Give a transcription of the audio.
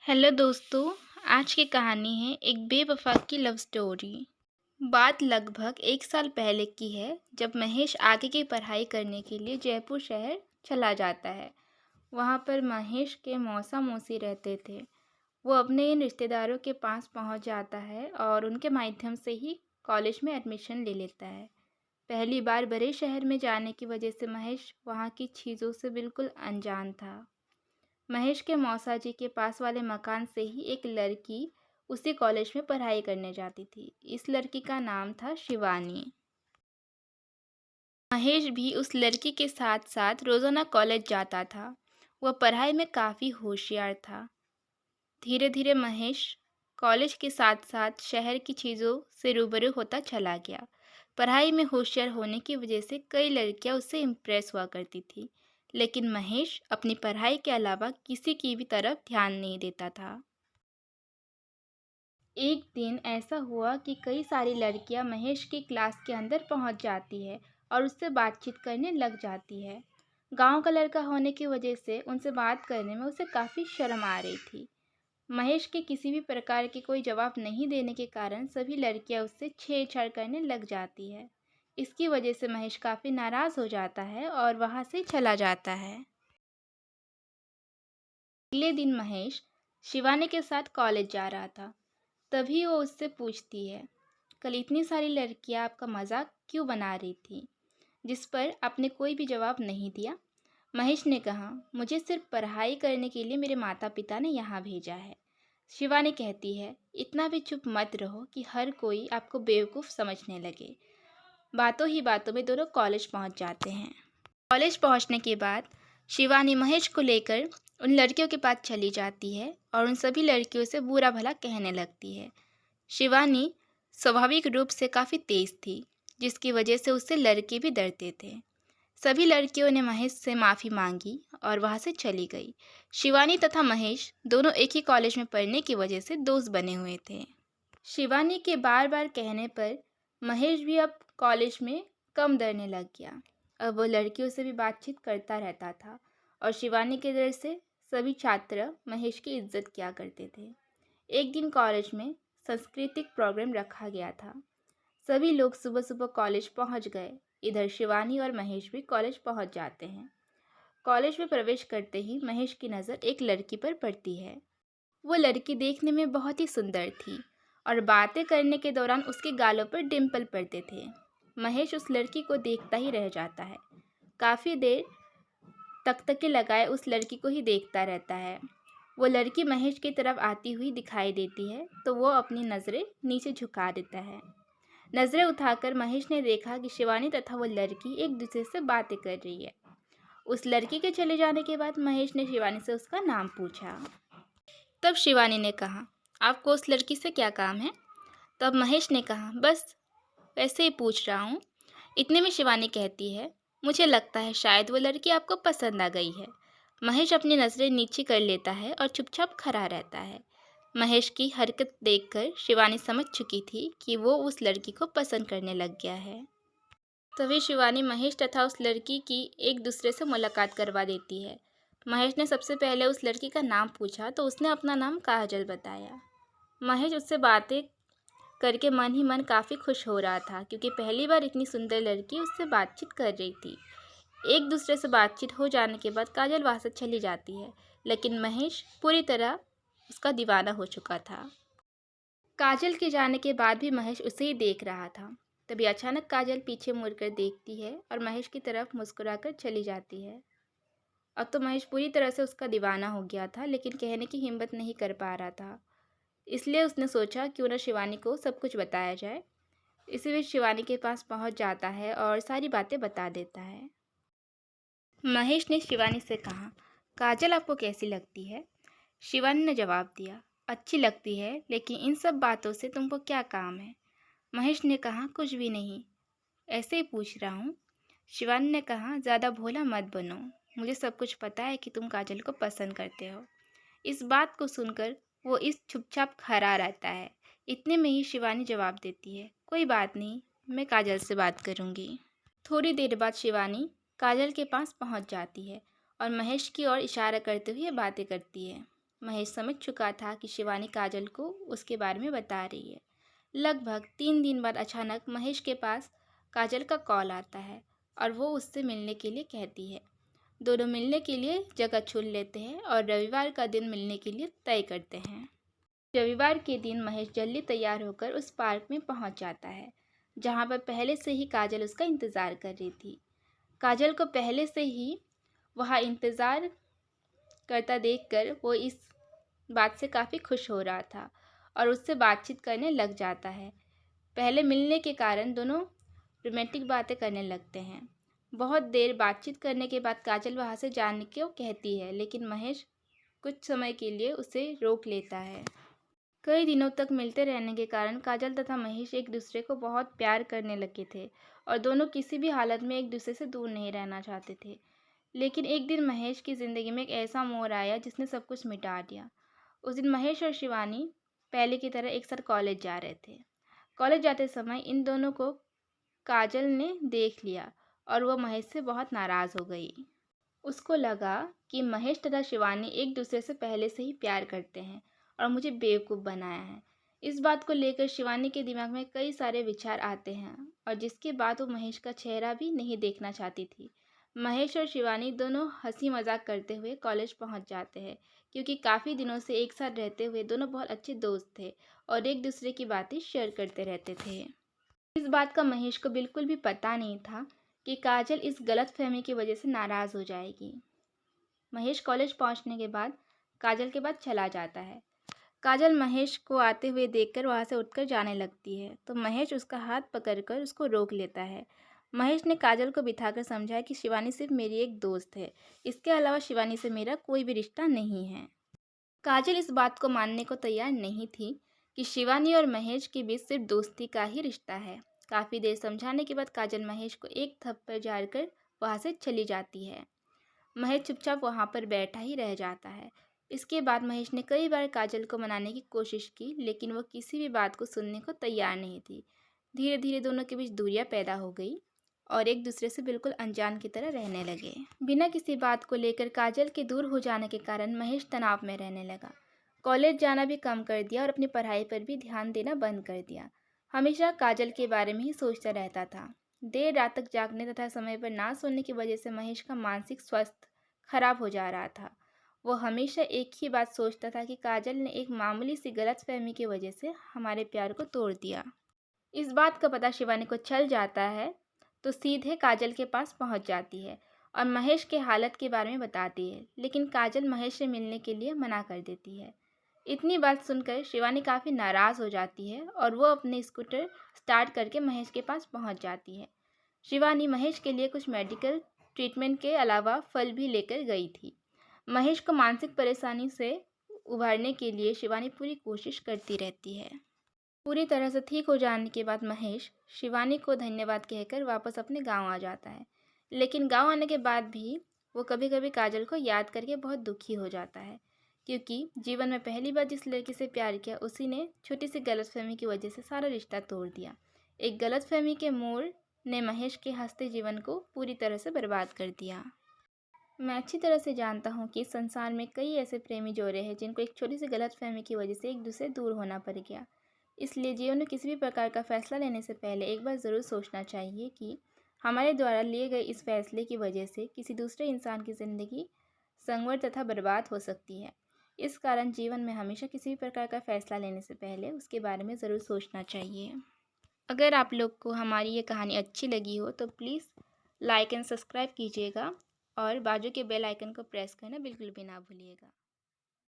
Hello दोस्तों। आज की कहानी है एक बेवफा की लव स्टोरी। बात लगभग 1 साल पहले की है, जब महेश आगे की पढ़ाई करने के लिए जयपुर शहर चला जाता है। वहाँ पर महेश के मौसा मौसी रहते थे। वो अपने इन रिश्तेदारों के पास पहुँच जाता है और उनके माध्यम से ही कॉलेज में एडमिशन ले लेता है। पहली बार बड़े शहर में जाने की वजह से महेश वहाँ की चीज़ों से बिल्कुल अनजान था। महेश के मौसा जी के पास वाले मकान से ही एक लड़की उसी कॉलेज में पढ़ाई करने जाती थी। इस लड़की का नाम था शिवानी। महेश भी उस लड़की के साथ साथ रोज़ाना कॉलेज जाता था। वह पढ़ाई में काफ़ी होशियार था। धीरे धीरे महेश कॉलेज के साथ साथ शहर की चीज़ों से रूबरू होता चला गया। पढ़ाई में होशियार होने की वजह से कई लड़कियां उससे इम्प्रेस हुआ करती थी, लेकिन महेश अपनी पढ़ाई के अलावा किसी की भी तरफ ध्यान नहीं देता था। एक दिन ऐसा हुआ कि कई सारी लड़कियां महेश की क्लास के अंदर पहुंच जाती है और उससे बातचीत करने लग जाती है। गांव का लड़का होने की वजह से उनसे बात करने में उसे काफ़ी शर्म आ रही थी। महेश के किसी भी प्रकार के कोई जवाब नहीं देने के कारण सभी लड़कियां उससे छेड़छाड़ करने लग जाती है। इसकी वजह से महेश काफ़ी नाराज़ हो जाता है और वहाँ से चला जाता है। अगले दिन महेश शिवानी के साथ कॉलेज जा रहा था। तभी वो उससे पूछती है, कल इतनी सारी लड़कियां आपका मजाक क्यों बना रही थी? जिस पर आपने कोई भी जवाब नहीं दिया। महेश ने कहा, मुझे सिर्फ पढ़ाई करने के लिए मेरे माता पिता ने यहाँ भेजा है। शिवानी कहती है, इतना भी चुप मत रहो कि हर कोई आपको बेवकूफ़ समझने लगे। बातों ही बातों में दोनों कॉलेज पहुँच जाते हैं। कॉलेज पहुँचने के बाद शिवानी महेश को लेकर उन लड़कियों के पास चली जाती है और उन सभी लड़कियों से बुरा भला कहने लगती है। शिवानी स्वाभाविक रूप से काफ़ी तेज़ थी, जिसकी वजह से उससे लड़के भी डरते थे। सभी लड़कियों ने महेश से माफ़ी मांगी और वहाँ से चली गई। शिवानी तथा महेश दोनों एक ही कॉलेज में पढ़ने की वजह से दोस्त बने हुए थे। शिवानी के बार बार कहने पर महेश भी अब कॉलेज में कम डरने लग गया। अब वो लड़कियों से भी बातचीत करता रहता था और शिवानी के डर से सभी छात्र महेश की इज्जत किया करते थे। एक दिन कॉलेज में सांस्कृतिक प्रोग्राम रखा गया था। सभी लोग सुबह सुबह कॉलेज पहुंच गए। इधर शिवानी और महेश भी कॉलेज पहुंच जाते हैं। कॉलेज में प्रवेश करते ही महेश की नज़र एक लड़की पर पड़ती है। वो लड़की देखने में बहुत ही सुंदर थी और बातें करने के दौरान उसके गालों पर डिम्पल पड़ते थे। महेश उस लड़की को देखता ही रह जाता है। काफ़ी देर तकतके लगाए उस लड़की को ही देखता रहता है। वो लड़की महेश की तरफ आती हुई दिखाई देती है तो वो अपनी नज़रें नीचे झुका देता है। नज़रें उठाकर महेश ने देखा कि शिवानी तथा वो लड़की एक दूसरे से बातें कर रही है। उस लड़की के चले जाने के बाद महेश ने शिवानी से उसका नाम पूछा। तब शिवानी ने कहा, आपको उस लड़की से क्या काम है? तब महेश ने कहा, बस वैसे ही पूछ रहा हूँ। इतने में शिवानी कहती है, मुझे लगता है शायद वो लड़की आपको पसंद आ गई है। महेश अपनी नज़रें नीचे कर लेता है और चुपचाप खड़ा रहता है। महेश की हरकत देखकर शिवानी समझ चुकी थी कि वो उस लड़की को पसंद करने लग गया है। तभी शिवानी महेश तथा उस लड़की की एक दूसरे से मुलाकात करवा देती है। महेश ने सबसे पहले उस लड़की का नाम पूछा तो उसने अपना नाम काजल बताया। महेश उससे बातें करके मन ही मन काफ़ी खुश हो रहा था, क्योंकि पहली बार इतनी सुंदर लड़की उससे बातचीत कर रही थी। एक दूसरे से बातचीत हो जाने के बाद काजल वहाँ से चली जाती है, लेकिन महेश पूरी तरह उसका दीवाना हो चुका था। काजल के जाने के बाद भी महेश उसे ही देख रहा था। तभी अचानक काजल पीछे मुड़कर देखती है और महेश की तरफ मुस्कुराकर चली जाती है। अब तो महेश पूरी तरह से उसका दीवाना हो गया था, लेकिन कहने की हिम्मत नहीं कर पा रहा था। इसलिए उसने सोचा क्यों न शिवानी को सब कुछ बताया जाए। इसी बीच शिवानी के पास पहुंच जाता है और सारी बातें बता देता है। महेश ने शिवानी से कहा, काजल आपको कैसी लगती है? शिवानी ने जवाब दिया, अच्छी लगती है, लेकिन इन सब बातों से तुमको क्या काम है? महेश ने कहा, कुछ भी नहीं, ऐसे ही पूछ रहा हूँ। शिवानी ने कहा, ज़्यादा भोला मत बनो, मुझे सब कुछ पता है कि तुम काजल को पसंद करते हो। इस बात को सुनकर वो इस चुपचाप खड़ा रहता है। इतने में ही शिवानी जवाब देती है, कोई बात नहीं, मैं काजल से बात करूँगी। थोड़ी देर बाद शिवानी काजल के पास पहुँच जाती है और महेश की ओर इशारा करते हुए बातें करती है। महेश समझ चुका था कि शिवानी काजल को उसके बारे में बता रही है। लगभग 3 दिन बाद अचानक महेश के पास काजल का कॉल आता है और वो उससे मिलने के लिए कहती है। दोनों मिलने के लिए जगह चुन लेते हैं और रविवार का दिन मिलने के लिए तय करते हैं। रविवार के दिन महेश जल्दी तैयार होकर उस पार्क में पहुंच जाता है जहां पर पहले से ही काजल उसका इंतज़ार कर रही थी। काजल को पहले से ही वहाँ इंतज़ार करता देखकर वो इस बात से काफ़ी खुश हो रहा था और उससे बातचीत करने लग जाता है। पहले मिलने के कारण दोनों रोमांटिक बातें करने लगते हैं। बहुत देर बातचीत करने के बाद काजल वहाँ से जाने को कहती है, लेकिन महेश कुछ समय के लिए उसे रोक लेता है। कई दिनों तक मिलते रहने के कारण काजल तथा महेश एक दूसरे को बहुत प्यार करने लगे थे और दोनों किसी भी हालत में एक दूसरे से दूर नहीं रहना चाहते थे। लेकिन एक दिन महेश की ज़िंदगी में एक ऐसा मोड़ आया जिसने सब कुछ मिटा दिया। उस दिन महेश और शिवानी पहले की तरह एक साथ कॉलेज जा रहे थे। कॉलेज जाते समय इन दोनों को काजल ने देख लिया और वह महेश से बहुत नाराज़ हो गई। उसको लगा कि महेश तथा शिवानी एक दूसरे से पहले से ही प्यार करते हैं और मुझे बेवकूफ़ बनाया है। इस बात को लेकर शिवानी के दिमाग में कई सारे विचार आते हैं और जिसके बाद वो महेश का चेहरा भी नहीं देखना चाहती थी। महेश और शिवानी दोनों हंसी मजाक करते हुए कॉलेज पहुंच जाते हैं क्योंकि काफ़ी दिनों से एक साथ रहते हुए दोनों बहुत अच्छे दोस्त थे और एक दूसरे की बातें शेयर करते रहते थे। इस बात का महेश को बिल्कुल भी पता नहीं था कि काजल इस गलतफहमी की वजह से नाराज़ हो जाएगी। महेश कॉलेज पहुंचने के बाद काजल के बाद चला जाता है। काजल महेश को आते हुए देखकर वहां से उठकर जाने लगती है तो महेश उसका हाथ पकड़कर उसको रोक लेता है। महेश ने काजल को बिठाकर समझाया कि शिवानी सिर्फ मेरी एक दोस्त है, इसके अलावा शिवानी से मेरा कोई भी रिश्ता नहीं है। काजल इस बात को मानने को तैयार नहीं थी कि शिवानी और महेश के बीच सिर्फ दोस्ती का ही रिश्ता है। काफ़ी देर समझाने के बाद काजल महेश को एक थप्पड़ झाड़कर वहाँ से चली जाती है। महेश चुपचाप वहाँ पर बैठा ही रह जाता है। इसके बाद महेश ने कई बार काजल को मनाने की कोशिश की लेकिन वह किसी भी बात को सुनने को तैयार नहीं थी। धीरे धीरे दोनों के बीच दूरियां पैदा हो गई और एक दूसरे से बिल्कुल अनजान की तरह रहने लगे। बिना किसी बात को लेकर काजल के दूर हो जाने के कारण महेश तनाव में रहने लगा। कॉलेज जाना भी कम कर दिया और अपनी पढ़ाई पर भी ध्यान देना बंद कर दिया। हमेशा काजल के बारे में ही सोचता रहता था। देर रात तक जागने तथा समय पर ना सोने की वजह से महेश का मानसिक स्वास्थ्य खराब हो जा रहा था। वो हमेशा एक ही बात सोचता था कि काजल ने एक मामूली सी गलतफहमी की वजह से हमारे प्यार को तोड़ दिया। इस बात का पता शिवानी को चल जाता है तो सीधे काजल के पास पहुंच जाती है और महेश के हालत के बारे में बताती है, लेकिन काजल महेश से मिलने के लिए मना कर देती है। इतनी बात सुनकर शिवानी काफ़ी नाराज़ हो जाती है और वो अपने स्कूटर स्टार्ट करके महेश के पास पहुंच जाती है। शिवानी महेश के लिए कुछ मेडिकल ट्रीटमेंट के अलावा फल भी लेकर गई थी। महेश को मानसिक परेशानी से उभारने के लिए शिवानी पूरी कोशिश करती रहती है। पूरी तरह से ठीक हो जाने के बाद महेश शिवानी को धन्यवाद कहकर वापस अपने गांव आ जाता है। लेकिन गांव आने के बाद भी वो कभी कभी काजल को याद करके बहुत दुखी हो जाता है क्योंकि जीवन में पहली बार जिस लड़की से प्यार किया उसी ने छोटी सी गलतफहमी की वजह से सारा रिश्ता तोड़ दिया। एक गलतफहमी के मोड़ ने महेश के हंसते जीवन को पूरी तरह से बर्बाद कर दिया। मैं अच्छी तरह से जानता हूँ कि इस संसार में कई ऐसे प्रेमी जोड़े हैं जिनको एक छोटी सी गलतफहमी की वजह से एक दूसरे दूर होना पड़ गया। इसलिए जीवन में किसी भी प्रकार का फैसला लेने से पहले एक बार ज़रूर सोचना चाहिए कि हमारे द्वारा लिए गए इस फैसले की वजह से किसी दूसरे इंसान की ज़िंदगी संवर तथा बर्बाद हो सकती है। इस कारण जीवन में हमेशा किसी भी प्रकार का फैसला लेने से पहले उसके बारे में ज़रूर सोचना चाहिए। अगर आप लोग को हमारी ये कहानी अच्छी लगी हो तो प्लीज़ लाइक एंड सब्सक्राइब कीजिएगा और बाजू के बेल आइकन को प्रेस करना बिल्कुल भी ना भूलिएगा।